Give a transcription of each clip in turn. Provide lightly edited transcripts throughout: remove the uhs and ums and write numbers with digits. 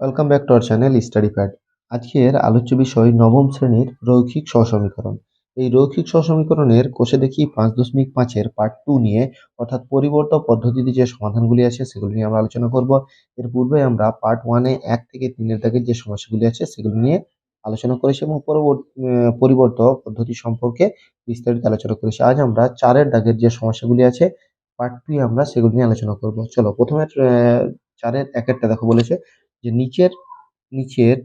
Welcome back to our channel study pad. আজকের আলোচ্য বিষয় নবম শ্রেণীর রৈখিক সহসমীকরণ। এই রৈখিক সহসমীকরণের কোষে দেখি 5.5-এর পার্ট 2 নিয়ে, অর্থাৎ পরিবর্তক পদ্ধতিতে যে সমাধানগুলি আছে সেগুলি নিয়ে আমরা আলোচনা করব। এর পূর্বে আমরা পার্ট 1-এ 1 থেকে 3-এর দাগের যে সমস্যাগুলি আছে সেগুলি নিয়ে আলোচনা করেছি এবং পরিবর্তক পদ্ধতি সম্পর্কে বিস্তারিত আলোচনা করেছি। আজ আমরা 4-এর দাগের যে সমস্যাগুলি আছে পার্ট 2 আমরা সেগুলি নিয়ে আলোচনা করব। চলো প্রথমে 4-এর 1-এরটা দেখো, বলেছে যে নিচের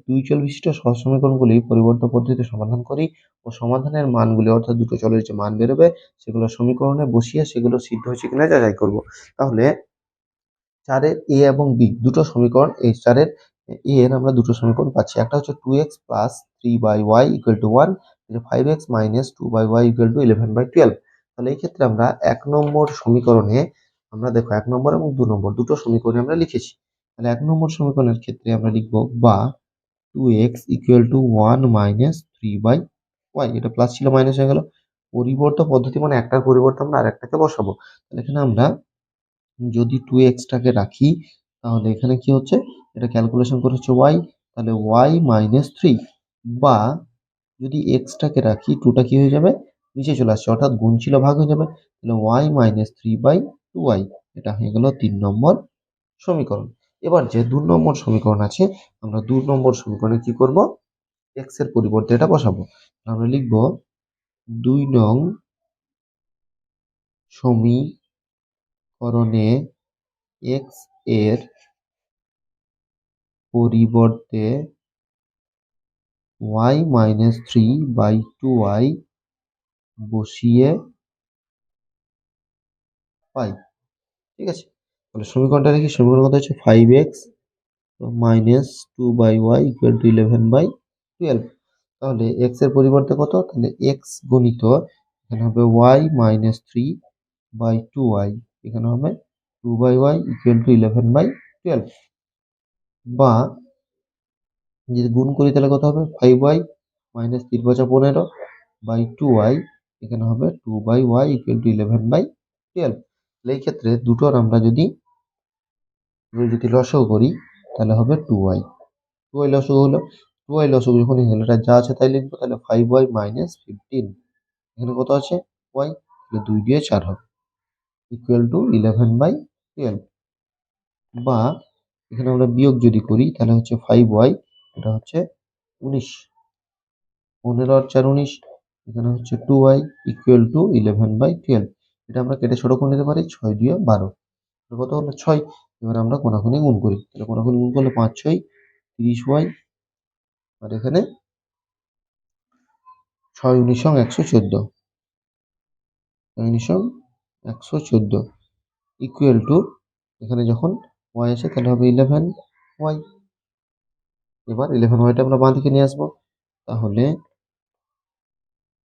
দুই চল বিশিষ্ট সহজ সমীকরণগুলি পরিবর্তক পদ্ধতিতে সমাধান করি ও সমাধানের মানগুলি, অর্থাৎ দুটো চলের যে মান বেরোবে সেগুলো সমীকরণে বসিয়ে সেগুলো সিদ্ধ হয়েছে কিনা যাচাই করব। তাহলে 4-এর এ এবং বি দুটো সমীকরণ, এই 4-এর এ এর আমরা দুটো সমীকরণ পাচ্ছি। একটা হচ্ছে 2x plus 3y equal to 1, 5x minus 2y equal to 11/12। তাহলে এই ক্ষেত্রে আমরা 1 নম্বর সমীকরণে আমরা দেখো 1 নম্বর এবং 2 নম্বর দুটো সমীকরণে আমরা লিখেছি। তাহলে 1 নম্বর সমীকরণের ক্ষেত্রে আমরা লিখব বা 2x equal to 1 minus 3y, এটা প্লাস ছিল মাইনাস হয়ে গেল। পরিবর্তক পদ্ধতি মানে একটার পরিবর্তে আমরা আরেকটাকে বসাবো। তাহলে এখানে আমরা যদি 2x টাকে রাখি তাহলে এখানে কি হচ্ছে, এটা ক্যালকুলেশন করে হচ্ছে y, তাহলে y মাইনাস 3, বা যদি x টাকে রাখি 2টা কি হয়ে যাবে, নিচে চলে আসছে, অর্থাৎ গুণ ছিল ভাগ হয়ে যাবে। তাহলে y মাইনাস 3/2y, এটা হয়ে গেল 3 নম্বর সমীকরণ। এবার যে 2 নম্বর সমীকরণ আছে, আমরা 2 নম্বর সমীকরণে কি করব, x এর পরিবর্তে এটা বসাবো। আমরা লিখব 2 নং সমীকরণে x এর পরিবর্তে y মাইনাস 3/2y বসিয়ে পাই। ঠিক আছে, তাহলে সমীকরণটা দেখি। সমীকরণ কত হচ্ছে 5x minus 2y equal to 11/12। তাহলে x এর পরিবর্তে কত, তাহলে x গুণিত এখানে হবে y মাইনাস 3/2y, এখানে হবে 2y ইকুয়াল টু 11/12। বা যদি গুণ করি তাহলে কত হবে, 5y মাইনাস 3×15/2y, এখানে হবে 2y ইকুয়াল টু 11/12। এই ক্ষেত্রে দুটোর আমরা যদি লসাগু করি তাহলে হবে 2y লসাগু হলো। 2y লসাগু যখন হলো, এটা যা আছে তাই লিখবো। তাহলে 5y মাইনাস 15, এখানে কত আছে y, তাহলে 2 দিয়ে 4 হবে ইকুয়াল টু 11/12। বা এখানে আমরা বিয়োগ যদি করি তাহলে হচ্ছে 5y, এটা হচ্ছে 19, 15 আর 4 19, এখানে হচ্ছে 2y ইকুয়াল টু 11/12। এটা আমরা কেটে ছোট করে নিতে পারি, 6 দিয়ে 12, কত হলো 6। এবার আমরা কোনাকুনি গুণ করি, তাহলে কোনাকুনি গুণ করলে 5 6 30y, আর এখানে 6 19 114, 114 ইকুয়াল টু, এখানে যখন y আসে তাহলে হবে 11y। এবার 11yটা আমরা বাঁ দিকে নিয়ে আসবো, তাহলে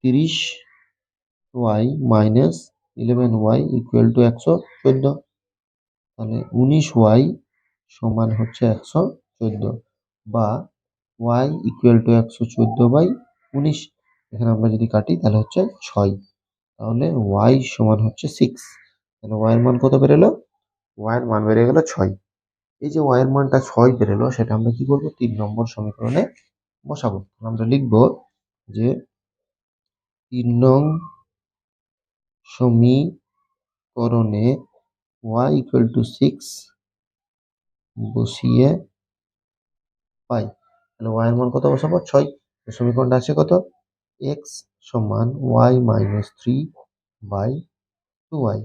30y minus 11y equal to 114। তাহলে 19y সমান হচ্ছে 114, বা y ইকুয়াল টু 114/19। এখানে আমরা যদি কাটি তাহলে হচ্ছে 6, তাহলে y সমান হচ্ছে 6। তাহলে y এর মান কত বেরোলো, y এর মান বেরিয়ে গেল 6। এই যে y এর মানটা 6 বেরোলো, সেটা আমরা কি করবো, 3 নম্বর সমীকরণে বসাবো। আমরা লিখব যে 3 নং সমীকরণে y ইকুয়াল টু 6 বসিয়ে পাই। তাহলে y এর মান কত বসাবো, 6। সমীকরণটা আছে কত, x সমান y মাইনাস 3/2y,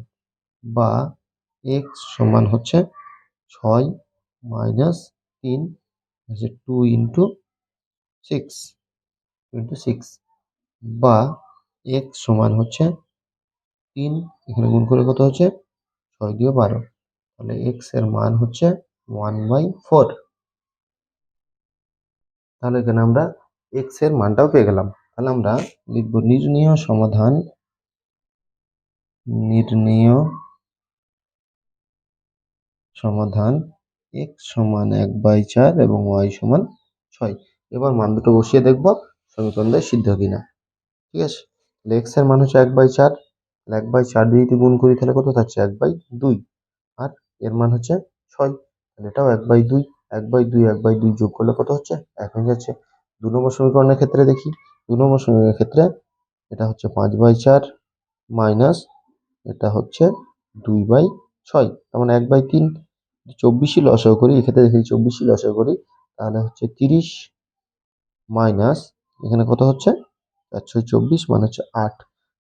বা x সমান হচ্ছে 6 মাইনাস 3, 2 ইন্টু 6, বা x সমান হচ্ছে 3, এখানে গুণ করে কত হচ্ছে 6 দিয়ে 12, তাহলে x এর মান হচ্ছে 1/4। তাহলে এখানে আমরা x এর মানটাও পেয়ে গেলাম। তাহলে আমরা লিখব নির্ণেয় সমাধান x সমান 1/4 এবং y সমান 6। এবার মান দুটো বসিয়ে দেখব সমীকরণটা সিদ্ধ কিনা। ঠিক আছে, তাহলে x এর মান হচ্ছে 1/4, 1/4 দিয়ে যদি গুণ করি তাহলে কত থাকছে 1/2, আর এর মান হচ্ছে 6, তাহলে এটাও 1/2। 1/2 যোগ করলে কত হচ্ছে? 1 হয়ে যাচ্ছে। 2 নম্বর সমীকরণের ক্ষেত্রে দেখি। 2 নম্বর সমীকরণের ক্ষেত্রে এটা হচ্ছে 5/4 মাইনাস এটা হচ্ছে 2/6। তার মানে 1/3। 24ই লসাগু করি, এক্ষেত্রে দেখি 24ই লসাগু করি, তাহলে হচ্ছে 30 মাইনাস এখানে কত হচ্ছে? 4/24 মানে হচ্ছে 8।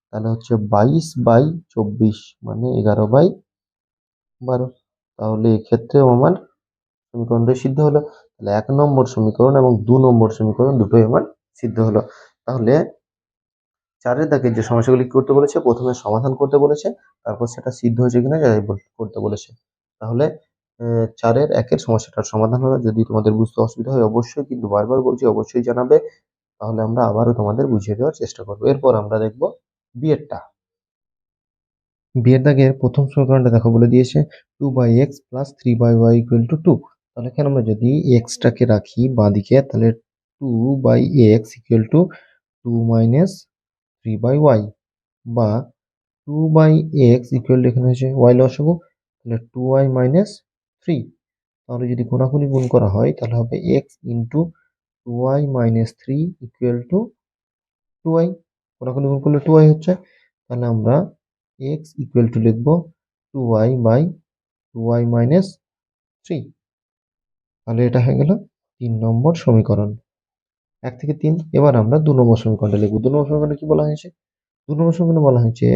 তাহলে হচ্ছে 22/24 মানে 11/12। তাহলে এক্ষেত্রেও আমার সমীকরণটাই সিদ্ধ হলো। তাহলে 1 নম্বর সমীকরণ এবং 2 নম্বর সমীকরণ দুটোই আমার সিদ্ধ হলো। তাহলে 4 দাগের যে সমস্যাগুলি কি করতে বলেছে, প্রথমে সমাধান করতে বলেছে, তারপর সেটা সিদ্ধ হয়েছে কিনা যাচাই করতে বলেছে। তাহলে 4 1 সমস্যাটার সমাধান হলো। যদি তোমাদের বুঝতে অসুবিধা হয় অবশ্যই, কিন্তু বারবার বলছি অবশ্যই জানাবে, তাহলে আমরা আবারও তোমাদের বুঝিয়ে দেওয়ার চেষ্টা করবো। এরপর আমরা দেখব বিয়েরটা। বিয়ের দাগের প্রথম সমীকরণটা দেখো বলে দিয়েছে 2/x plus 3/y equal to 2। তাহলে এখানে আমরা যদি এক্সটাকে রাখি বাঁদিকে, তাহলে 2/x equal to 2 minus 3/y, বা 2/x ইকুয়াল টু এখানে হচ্ছে y লসাগু, তাহলে 2y মাইনাস 3। তাহলে যদি কোনাকুনি গুণ করা হয় তাহলে হবে x into 2y minus 3 equal to 2y। কোনাকুনি গুণ করলে 2y হচ্ছে। তাহলে আমরা x ইকুয়াল টু লিখবো 2y বাই 2y মাইনাস 3। তাহলে এটা হয়ে গেল 3 নম্বর সমীকরণ। 1 থেকে 3। এবার আমরা 2 নম্বর সমীকরণটা লিখবো। 2 নম্বর সমীকরণে কি বলা হয়েছে? 2 নম্বর সমীকরণে বলা হয়েছে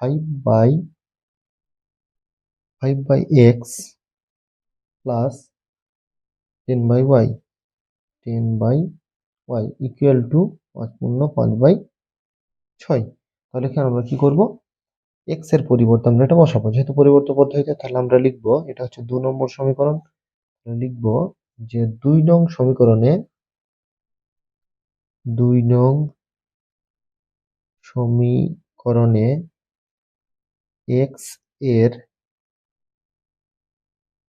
5/x plus 10/y, 10/y equal to 5/6। তাহলে এখানে আমরা কি করব? x এর পরিবর্তে আমরা এটা বসাবো। যেহেতু পরিবর্ত পদ্ধতিতে, তাহলে আমরা লিখব এটা হচ্ছে 2 নম্বর সমীকরণ। লিখব যে 2 নং সমীকরণে 2 নং সমীকরণে x এর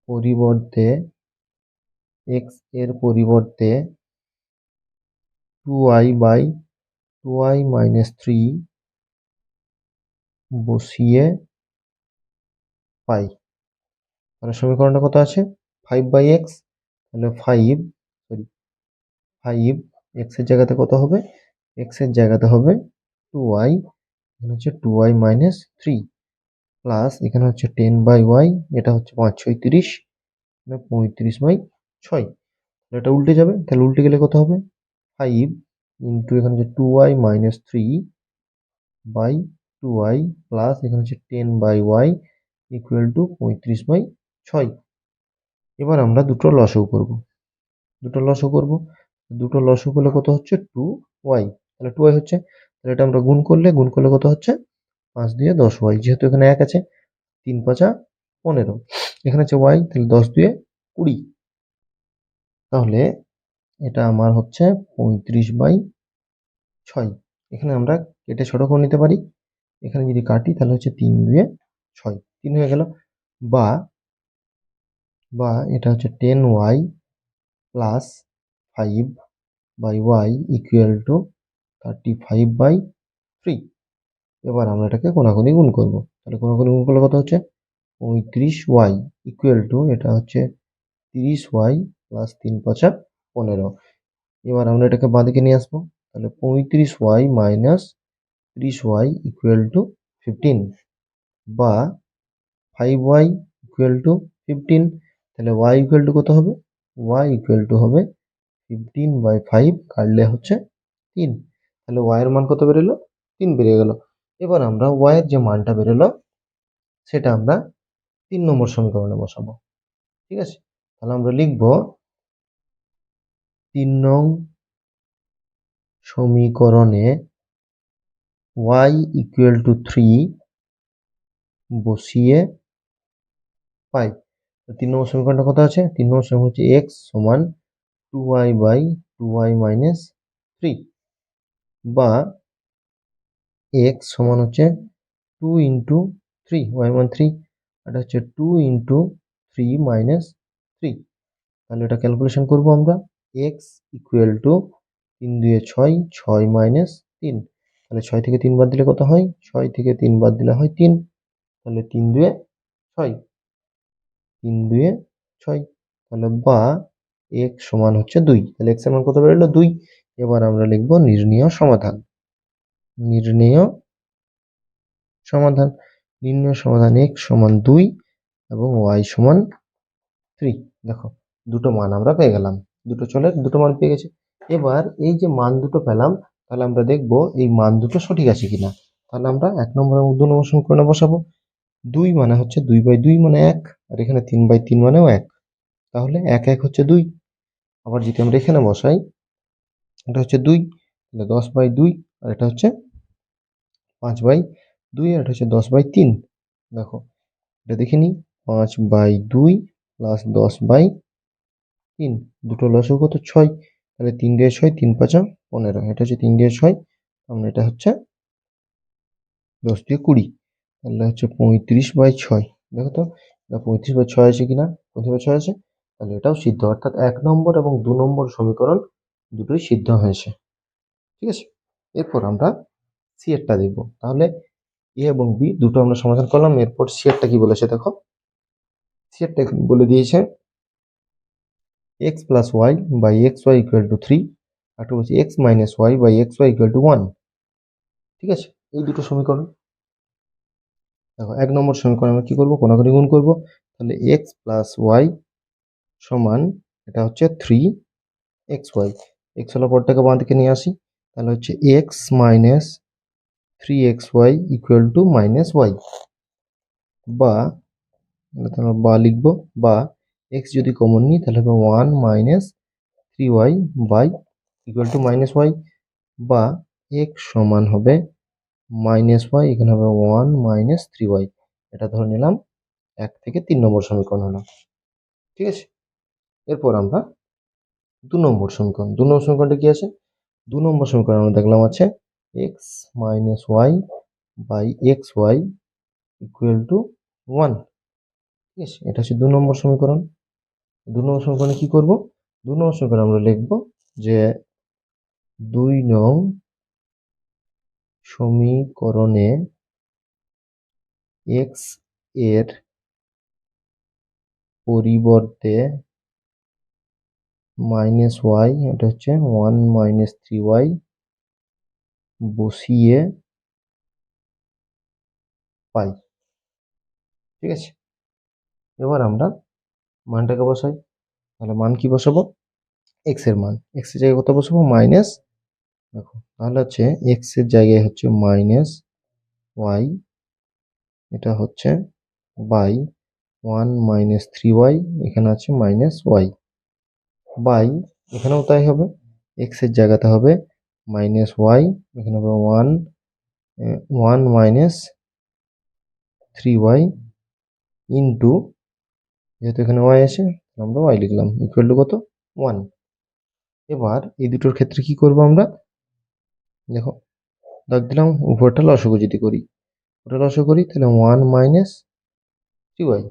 পরিবর্তে x এর পরিবর্তে 2y বাই 2y মাইনাস 3 বসিয়ে পাই। তাহলে সমীকরণটা কত আছে? 5/x, তাহলে 5 x এর জায়গাতে কত হবে? x এর জায়গাতে হবে 2y, এখানে হচ্ছে 2y মাইনাস 3, প্লাস এখানে হচ্ছে 10/y, এটা হচ্ছে 5 6 30, 35/6। এটা উল্টে যাবে, তাহলে উল্টে গেলে কত হবে? 5 ইন্টু এখানে হচ্ছে 2y minus 3 by 2y, plus এখানে হচ্ছে 10/y ইকুয়াল টু 35/6। এবার আমরা দুটো লসাগু করব। দুটো লসাগু করলে কত হচ্ছে? 2y। তাহলে 2y হচ্ছে। তাহলে এটা আমরা গুণ করলে কত হচ্ছে? 5 দিয়ে 10y, যেহেতু এখানে 1 আছে, 3 5 15, এখানে আছে y, তাহলে 10 দিয়ে 20। তাহলে এটা আমার হচ্ছে 35/6। এখানে আমরা কেটে ছোট করে নিতে পারি। এখানে যদি কাটি তাহলে হচ্ছে 3 2 6, 3 হয়ে গেল। বা বা এটা হচ্ছে 10y plus 5/y equal to 35/3। এবার আমরা এটাকে কোনাকুনি গুণ করব। তাহলে কোনাকুনি গুণ করলে কত হচ্ছে? 35y ইকুয়াল টু এটা হচ্ছে 30y প্লাস 3 5 15। এবার আমরা এটাকে বাঁদিকে নিয়ে আসবো। তাহলে 35y minus 30y equal to 15, বা 5y ইকুয়াল টু 15। তাহলে y ইকুয়াল টু কত হবে? y ইকুয়াল টু হবে 15/5, কাটলে হচ্ছে 3। তাহলে y এর মান কত বেরোলো? 3 বেরিয়ে গেল। এবার আমরা y এর যে মানটা বেরোলো সেটা আমরা 3 নম্বর সমীকরণে বসাবো। ঠিক আছে? তাহলে আমরা লিখব 3 নং সমীকরণে y ইকুয়াল টু 3 বসিয়ে পাই। 3 নম্বর সমীকরণটা কত আছে? 3 নম্বর সমীকরণ হচ্ছে x সমান 2y বাই 2y মাইনাস 3, বা x সমান হচ্ছে 2 ইন্টু 3, y মান 3, এটা হচ্ছে 2 ইন্টু 3 মাইনাস 3। তাহলে এটা ক্যালকুলেশন করব আমরা। x equal to 3 2 6, 6 minus 3। তাহলে 6 থেকে 3 বাদ দিলে কত হয়? 6 থেকে 3 বাদ দিলে হয় 3। তাহলে 3 2 6, 3 2 6। তাহলে বা এক্স সমান হচ্ছে 2, তাহলে এক্স এর মান কত বেরোলো 2। এবার আমরা লিখবো নির্ণেয় সমাধান। নির্ণেয় সমাধান নির্ণেয় সমাধান এক্স সমান 2 এবং ওয়াই সমান 3। দেখো দুটো মান আমরা পেয়ে গেলাম, দুটো মান পেয়ে গেছি। এবার এই যে মান দুটো পেলাম, তাহলে আমরা দেখবো এই মান দুটো সঠিক আছে কিনা। তাহলে আমরা 1 নম্বর এবং 2 নম্বর সমীকরণে বসাবো। 2 মানে হচ্ছে 2/2 মানে 1, আর এখানে 3/3 মানেও 1, তাহলে 1 1 হচ্ছে 2। আবার যদি আমরা এখানে বসাই, এটা হচ্ছে 2, তাহলে 10/2, আর এটা হচ্ছে 5/2, আর এটা হচ্ছে 10/3। দেখো এটা দেখে নিই, 5/2 প্লাস 10/3, দুটো লসগু কত 6, তাহলে 3 দিয়ে 6, 3 5 15, এটা হচ্ছে 3 দিয়ে 6, তাহলে এটা হচ্ছে 10 দিয়ে 20, তাহলে হচ্ছে 35/6। দেখো তো এটা 35/6 আছে কিনা, 35/6 আছে, তাহলে এটাও সিদ্ধ, অর্থাৎ 1 নম্বর এবং 2 নম্বর সমীকরণ দুটোই সিদ্ধ হয়েছে। ঠিক আছে, এরপর আমরা সি এরটা দেখবো। তাহলে এ এবং বি দুটো আমরা সমাধান করলাম, এরপর সি এরটা কি বলেছে দেখো। সি এরটা এখানে বলে দিয়েছে x plus y by xy equal to 3, আর একটা বলছে x minus y by xy equal to 1। ঠিক আছে, এই দুটো সমীকরণ। দেখো 1 নম্বর সমীকরণ আমরা কি করবো, কোনাকুনি গুণ করবো। তাহলে x plus y সমান, এটা হচ্ছে 3xy, x হলো পরটাকে বাঁ দিকে নিয়ে আসি, তাহলে হচ্ছে x minus 3xy equal to minus y, বা আমরা বা লিখবো, বা x যদি কমন নিই তাহলে হবে 1 minus 3y by equal to minus y, বা x সমান হবে মাইনাস ওয়াই, এখানে হবে 1 minus 3y। এটা ধরে নিলাম 1 থেকে 3 নম্বর সমীকরণ হলো। ঠিক আছে, এরপর আমরা 2 নম্বর সমীকরণ। 2 নম্বর সমীকরণটা কি আছে, 2 নম্বর সমীকরণ আমরা দেখলাম আছে x minus y by xy equal to 1। ঠিক আছে, এটা হচ্ছে 2 নম্বর সমীকরণ। 2 নম্বর সমীকরণে কি করব, 2 নম্বর সমীকরণে আমরা লিখব যে 2 নং সমীকরণে x এর পরিবর্তে মাইনাস ওয়াই, এটা হচ্ছে 1 minus 3y বসিয়ে পাই। ঠিক আছে, এবার আমরা মানটাকে বসাই। তাহলে মান কি বসাবো, এক্স এর মান, এক্স এর জায়গায় কত বসাবো মাইনাস, দেখো তাহলে হচ্ছে এক্স এর জায়গায় হচ্ছে মাইনাস ওয়াই, এটা হচ্ছে বাই 1 minus 3y, এখানে আছে মাইনাস ওয়াই, বাই এখানেও তাই হবে, এক্স এর জায়গাতে হবে মাইনাস ওয়াই, এখানে হবে 1 minus 3y ইন্টু, যেহেতু এখানে ওয়াই আছে আমরা ওয়াই লিখলাম, ইকুয়াল টু কত 1। এবার এই দুটোর ক্ষেত্রে কি করব আমরা, দেখো দাগ দিলাম, উপরটা লসাগু যদি করি, ওটা লসাগু করি, তাহলে 1 minus 3y,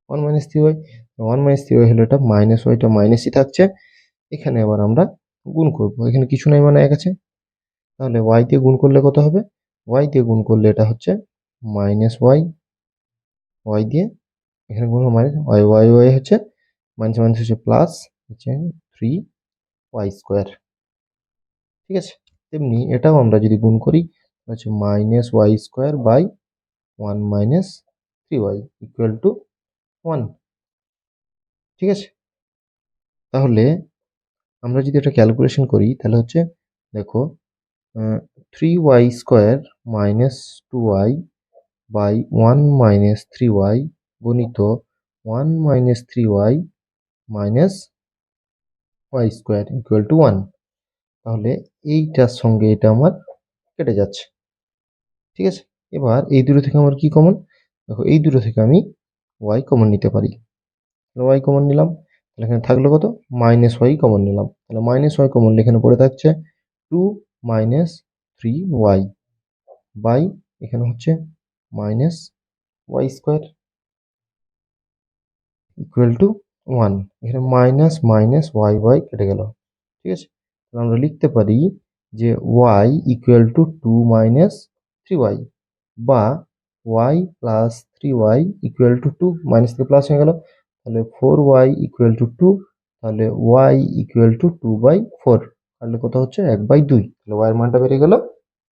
1 minus 3y, 1 minus 3y হলো এটা, মাইনাস ওয়াইটা মাইনাসই থাকছে। এখানে আবার আমরা গুণ করব, এখানে কিছু নাই মানে 1 আছে, তাহলে ওয়াই দিয়ে গুণ করলে কত হবে, ওয়াই দিয়ে গুণ করলে এটা হচ্ছে মাইনাস ওয়াই, ওয়াই দিয়ে এখানে গুণ মাইনাস ওয়াই, ওয়াই ওয়াই হচ্ছে মাইনাস মাইনাস হচ্ছে প্লাস, হচ্ছে 3y স্কোয়ার। ঠিক আছে, তেমনি এটাও আমরা যদি গুণ করি হচ্ছে minus y square by 1 minus 3y equal to 1। ঠিক আছে, তাহলে আমরা যদি এটা ক্যালকুলেশন করি তাহলে হচ্ছে, দেখো 3y square minus 2y by 1 minus 3y গণিত 1 minus 3y minus y square equal to 1। তাহলে এইটার সঙ্গে এটা আমার কেটে যাচ্ছে। ঠিক আছে, এবার এই দুটো থেকে আমার কি কমন, দেখো এই দুটো থেকে আমি ওয়াই কমন নিতে পারি, ওয়াই কমন নিলাম, তাহলে এখানে থাকলো কত মাইনাস ওয়াই কমন নিলাম, তাহলে মাইনাস ওয়াই কমন এখানে পড়ে থাকছে 2 minus 3y বাই এখানে হচ্ছে minus y square equal to 1। এখানে মাইনাস মাইনাস ওয়াই ওয়াই কেটে গেল। ঠিক আছে, তাহলে আমরা লিখতে পারি যে Y equal to 2 minus 3y, বা y plus 3y equal to 2, minus থেকে প্লাস হয়ে গেল, তাহলে 4y ইকুয়াল টু 2, তাহলে y ইকুয়াল টু 2/4, তাহলে কত হচ্ছে 1/2, তাহলে y এর মানটা বেরিয়ে গেল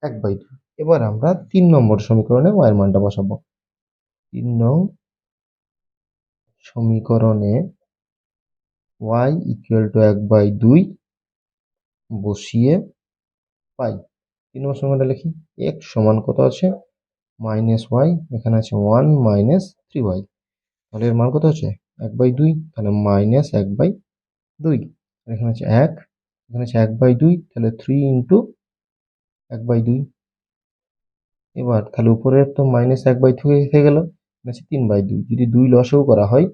1/2। এবার আমরা 3 নম্বর সমীকরণে y এর মানটা বসাবো। 3 নং সমীকরণে y ইকুয়াল টু 1/2 বসিয়ে পাই। 3 নম্বর সমীকরণটা লিখি। x সমান কত আছে -y, এখানে আছে 1 - 3y, তাহলে এর মান কত হচ্ছে 1/2, তাহলে -1/2, এখানে আছে 1, এখানে আছে 1/2, তাহলে 3 ইন্টু 1/2। এবার তাহলে উপরের তো -1/2 হয়ে গেল, এখানে আছে 3/2, যদি 2 লসাগু করা হয়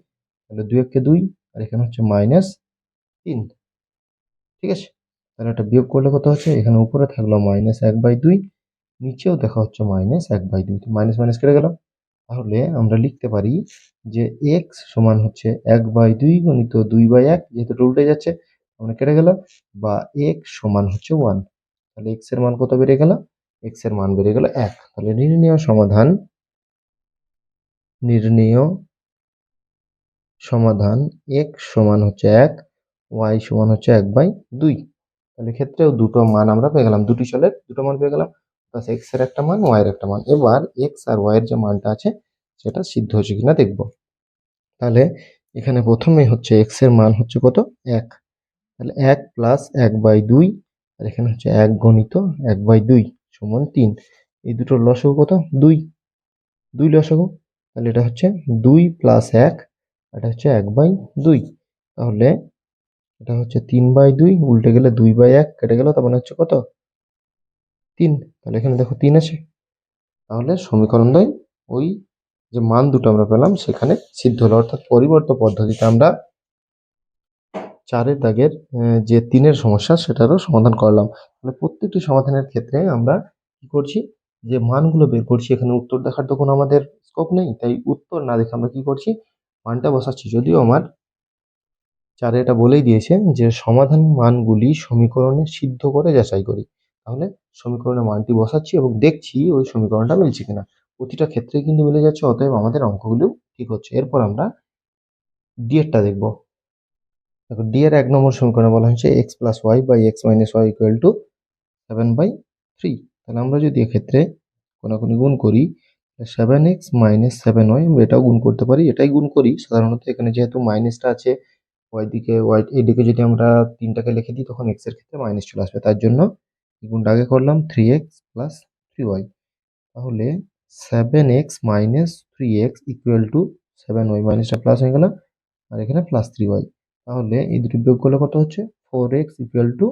তাহলে 2 একে 2, আর এখানে হচ্ছে -3, ঠিক আছে। তাহলে এটা বিয়োগ করলে কত হচ্ছে, এখানে উপরে থাকলো -1/2, নিচেও দেখা হচ্ছে -1/2, তো মাইনাস মাইনাস কেটে গেল। তাহলে আমরা লিখতে পারি যে x সমান হচ্ছে 1/2 গুণিত 2/1, যেহেতু এটা উল্টে যাচ্ছে আমরা কেটে গেল, বা x সমান হচ্ছে 1, তাহলে x এর মান কত বেরিয়ে গেল, x এর মান বেরিয়ে গেল 1। তাহলে নির্ণেয় সমাধান x সমান হচ্ছে 1, y সমান হচ্ছে 1/2। তাহলে ক্ষেত্রেও দুটো মান আমরা পেয়ে গেলাম, দুটি চলের দুটো মান পেয়ে গেলাম, প্লাস x এর একটা মান, y এর একটা মান। এবার x আর y এর যে মানটা আছে সেটা সিদ্ধ হচ্ছে কিনা দেখব। তাহলে এখানে প্রথমে হচ্ছে x এর মান হচ্ছে কত 1, তাহলে 1 প্লাস 1/2, আর এখানে হচ্ছে 1 গণিত 1/2 সমান 3, এই দুটোর লসাগু কত 2, 2 লসাগু, তাহলে এটা হচ্ছে 2 প্লাস 1, এটা হচ্ছে 1/2, তাহলে এটা হচ্ছে 3/2, উল্টে গেলে 2/1 কেটে গেল, তার মানে হচ্ছে কত 3, তাহলে এখানে দেখো 3 আছে। তাহলে সমীকরণটাই ওই যে মান দুটো আমরা পেলাম সেখানে সিদ্ধ হলো, অর্থাৎ পরিবর্ত পদ্ধতিতে আমরা 4 দাগের যে 3 সমস্যা সেটারও সমাধান করলাম। তাহলে প্রত্যেকটি সমাধানের ক্ষেত্রে আমরা কি করছি, যে মানগুলো বের করছি, এখানে উত্তর দেখার তো কোনো আমাদের স্কোপ নেই, তাই উত্তর না দেখে আমরা কি করছি, মানটা বসাচ্ছি। যদিও আমার 4 এটা বলেই দিয়েছে যে সমাধান মানগুলি সমীকরণে সিদ্ধ করে যাচাই করি, তাহলে সমীকরণে মানটি বসাচ্ছি এবং দেখছি ওই সমীকরণটা মিলছে কিনা। প্রতিটা ক্ষেত্রেই কিন্তু মিলে যাচ্ছে, অতএব আমাদের অঙ্কগুলো ঠিক হচ্ছে। এরপর আমরা ডি এরটা দেখব। দেখো ডি এর 1 নম্বর সমীকরণে বলা হয়েছে x plus y by x minus y equal to 7/3। তাহলে আমরা যদি এক্ষেত্রে কোনাকুনি গুণ করি, 7x মাইনাস 7y, আমরা এটাও গুণ করতে পারি, এটাই গুণ করি সাধারণত। এখানে যেহেতু মাইনাসটা আছে, ওয়াই দিকে ওয়াই এদিকে যদি আমরা 3টাকে লিখে দিই তখন x এর ক্ষেত্রে মাইনাস চলে আসবে, তার জন্য এই গুণটা আগে করলাম 3x প্লাস 3y। তাহলে 7x minus 3x equal to 7y, মাইনাসটা প্লাস হয়ে গেল, আর এখানে প্লাস 3y। তাহলে এই দুটো বিয়োগ করলে কত হচ্ছে 4x ইকুয়াল টু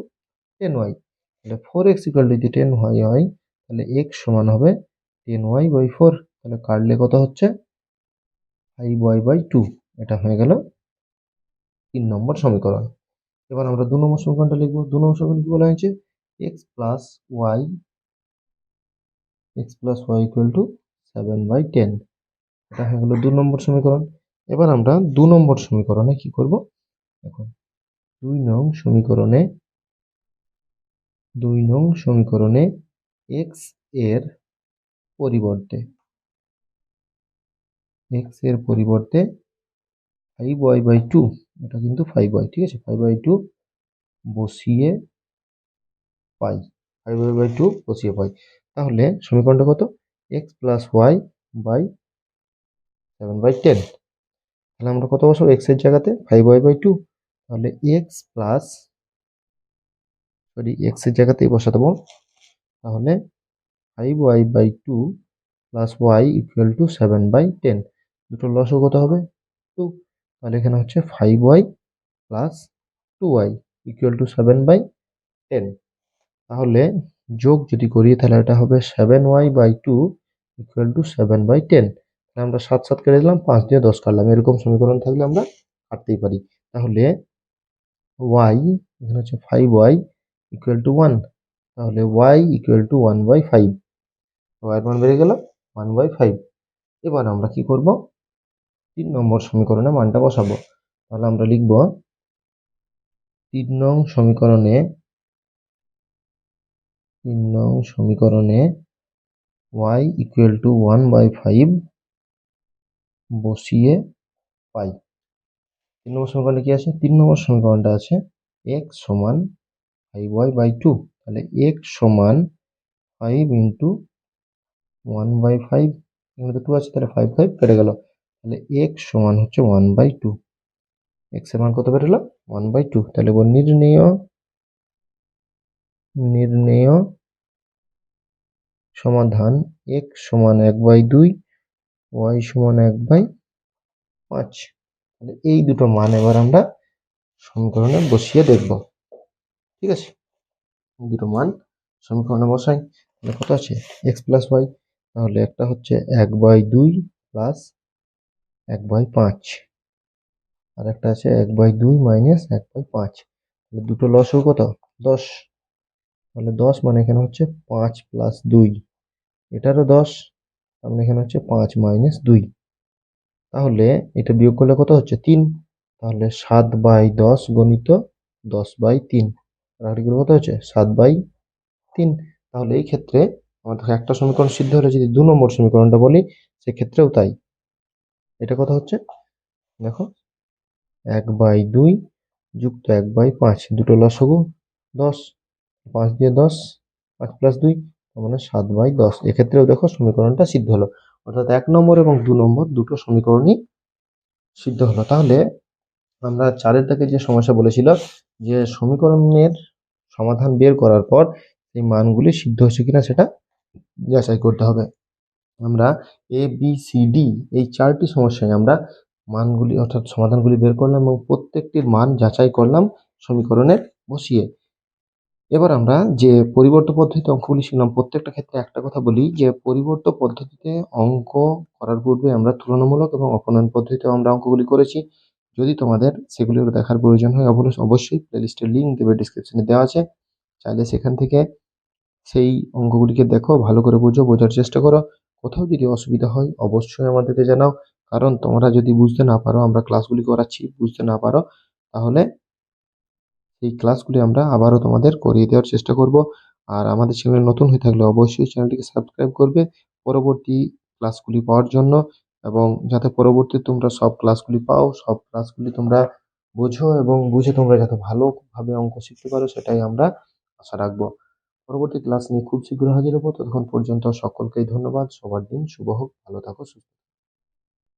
10y। তাহলে 4x ইকুয়াল টু যদি 10y হয়, তাহলে x সমান হবে 10y/4, তাহলে কাটলে কত হচ্ছে 5y/2। এটা হয়ে গেল 3 নম্বর সমীকরণ। এবার আমরা 2 নম্বর সমীকরণটা লিখব। 2 নম্বর সমীকরণ কি বলা হয়েছে, x plus y equal to 7/10, এটা হয়ে গেল 2 নম্বর সমীকরণ। এবার আমরা 2 নম্বর সমীকরণে কি করব, এখন 2 নং সমীকরণে x এর পরিবর্তে 5y/2, এটা কিন্তু 5y, ঠিক আছে, 5/2 বসিয়ে পাই, 5y/2 বসিয়ে পাই। তাহলে সমীকরণটা কত, x প্লাস ওয়াই বাই 7/10। তাহলে আমরা কত বসাবো, x এর জায়গাতে 5y/2, তাহলে x এর জায়গাতেই বসা দেবো। তাহলে 5y/2 plus y equal to 7/10, দুটো লসও কত হবে 2, তাহলে এখানে হচ্ছে 5y plus 2y equal to 7/10। তাহলে যোগ যদি করি তাহলে এটা হবে 7y/2 ইকুয়াল টু 7/10। তাহলে আমরা 7 7 কেটে দিলাম, 5 দিয়ে 10 কাটলাম, এরকম সমীকরণ থাকলে আমরা কাটতেই পারি। তাহলে y এখানে হচ্ছে 5y ইকুয়াল টু 1, তাহলে y ইকুয়াল টু 1/5, y এর মান বেরিয়ে গেল 1/5। এবার আমরা কি করব, 3 নম্বর সমীকরণে মানটা বসাবো। তাহলে আমরা লিখব 3 নং সমীকরণে y ইকুয়াল টু 1/5 বসিয়ে পাই। 3 নম্বর সমীকরণে কি আছে? 3 নম্বর সমীকরণটা আছে x সমান 5y/2। তাহলে x সমান 5 ইন্টু 1/5, এখানে তো 2 আছে, তাহলে 5 কেটে গেল। তাহলে x সমান হচ্ছে 1/2। x এর মান কত বেরোলো? 1/2। তাহলে নির্ণেয় সমাধান x সমান 1/2, y সমান 1/5। তাহলে এই দুটো মান এবার আমরা সমীকরণে বসিয়ে দেখব। ঠিক আছে, এই দুটো মান সমীকরণে বসাই। তাহলে কত আছে? x plus y। তাহলে একটা হচ্ছে 1/2 প্লাস 1/5, আর একটা আছে 1/2 মাইনাস 1/5। তাহলে দুটো লসও কত? 10। তাহলে 10 মানে এখানে হচ্ছে 5 প্লাস 2, এটারও 10, তার মানে এখানে হচ্ছে 5 মাইনাস 2। তাহলে এটা বিয়োগ করলে কত হচ্ছে? 3। তাহলে 7/10 গণিত 10/3, আর কত হচ্ছে? 7/3। তাহলে এই ক্ষেত্রে আমাদের একটা সমীকরণ সিদ্ধ হলে যদি 2 নম্বর সমীকরণটা বলি, সেক্ষেত্রেও তাই। এটা কত হচ্ছে? দেখো, 1/2 যুক্ত 1/5, দুটো লসাগু 10, 5 দিয়ে 10, 5 প্লাস 2, তার মানে 7/10। এক্ষেত্রেও দেখো সমীকরণটা সিদ্ধ হলো, অর্থাৎ 1 নম্বর এবং 2 নম্বর দুটো সমীকরণই সিদ্ধ হলো। তাহলে আমরা 4-এর দাগে যে সমস্যা বলেছিল, যে সমীকরণের সমাধান বের করার পর এই মানগুলি সিদ্ধ হচ্ছে কিনা সেটা যাচাই করতে হবে। আমরা এ বি সি ডি এই 4টি সমস্যায় আমরা মানগুলি অর্থাৎ সমাধানগুলি বের করলাম এবং প্রত্যেকটির মান যাচাই করলাম সমীকরণে বসিয়ে। এবার আমরা যে পরিবর্ত পদ্ধতিতে অঙ্কগুলি শিখলাম, প্রত্যেকটা ক্ষেত্রে একটা কথা বলি যে পরিবর্ত পদ্ধতিতে অঙ্ক করার পূর্বে আমরা তুলনামূলক এবং অপনয়ন পদ্ধতিতেও আমরা অঙ্কগুলি করেছি। যদি তোমাদের সেগুলো দেখার প্রয়োজন হয়, অবশ্যই প্লেলিস্টের লিঙ্ক দেবে, ডিসক্রিপশনে দেওয়া আছে, চাইলে সেখান থেকে সেই অঙ্কগুলিকে দেখো, ভালো করে বোঝার চেষ্টা করো। কোথাও যদি অসুবিধা হয় অবশ্যই আমাদেরকে জানাও, কারণ তোমরা যদি বুঝতে না পারো, আমরা ক্লাসগুলি করাচ্ছি, বুঝতে না পারো, তাহলে এই ক্লাসগুলি আমরা আবারও তোমাদের করিয়ে দেওয়ার চেষ্টা করব। আর আমাদের চ্যানেলে নতুন হয়ে থাকলে অবশ্যই চ্যানেলটিকে সাবস্ক্রাইব করবে পরবর্তী ক্লাসগুলি পাওয়ার জন্য, এবং যাতে পরবর্তী তোমরা সব ক্লাসগুলি পাও, সব ক্লাসগুলি তোমরা বোঝো এবং বুঝে তোমরা যাতে ভালোভাবে অঙ্ক শিখতে পারো, সেটাই আমরা আশা রাখবো। পরবর্তী ক্লাস নিয়ে খুব শীঘ্র হাজির হবো। ততক্ষণ পর্যন্ত সকলকেই ধন্যবাদ। সবার দিন শুভ হোক, ভালো থাকো, সুস্থ থাকো।